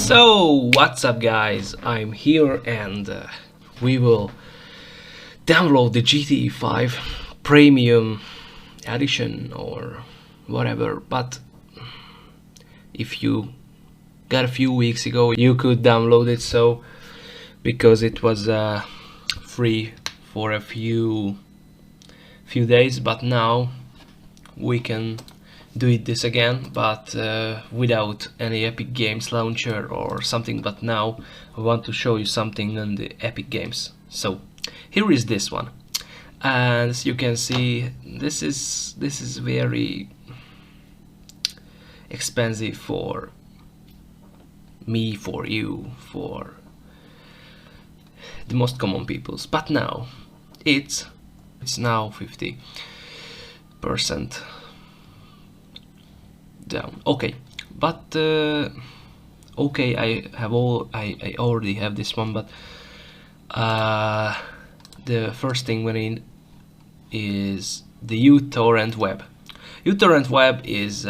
So, what's up guys, I'm here and we will download the GTA 5 Premium Edition or whatever, but if you got a few weeks ago you could download it, so because it was free for a few days, but now we can do this again, but without any Epic Games launcher or something. But now I want to show you something on the Epic Games. So here is this one, and as you can see, this is very expensive for me, for you, for the most common peoples. But now it's now 50% down. Okay, but okay, I already have this one, but the first thing we need is the Torrent web. Torrent web is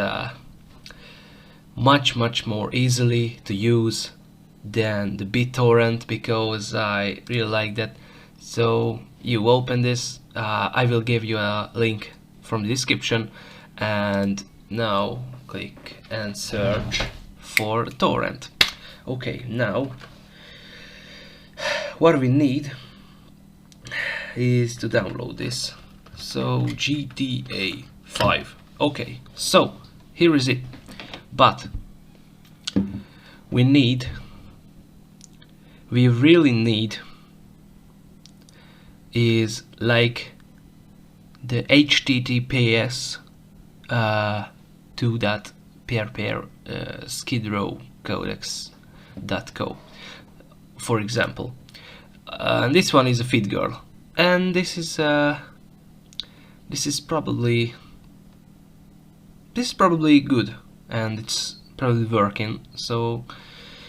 much more easily to use than the BitTorrent, because I really like that. So you open this, I will give you a link from the description, and now click and search for torrent. Okay, now what we need is to download this. So GTA 5. Okay, so here is it, but we really need is like the HTTPS to that pair skid row codex.co, for example. And this one is a feed girl, and this is probably good, and it's probably working. So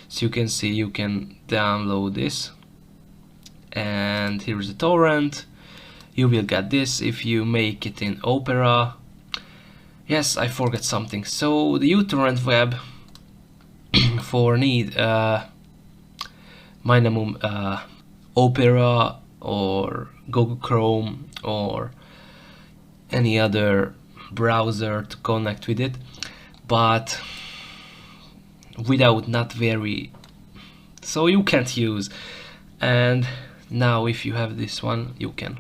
as you can see, you can download this, and here is the torrent. You will get this if you make it in Opera. Yes, I forgot something. So the uTorrent web for need minimum Opera or Google Chrome or any other browser to connect with it, but without not very, so you can't use. And now if you have this one you can.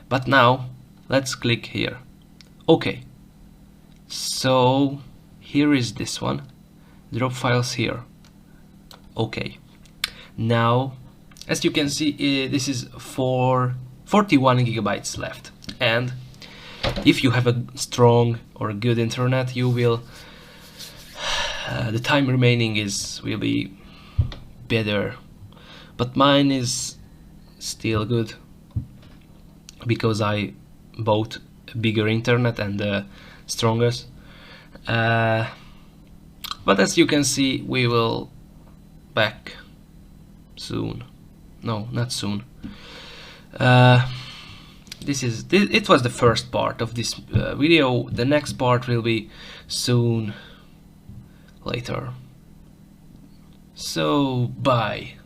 But now let's click here. Okay, so here is this one, drop files here. Okay, now as you can see, this is for 41 gigabytes left, and if you have a strong or a good internet, you will the time remaining will be better, but mine is still good because I bought a bigger internet and the strongest. But as you can see, we will back soon. No, not soon. It was the first part of this video. The next part will be soon later. So bye.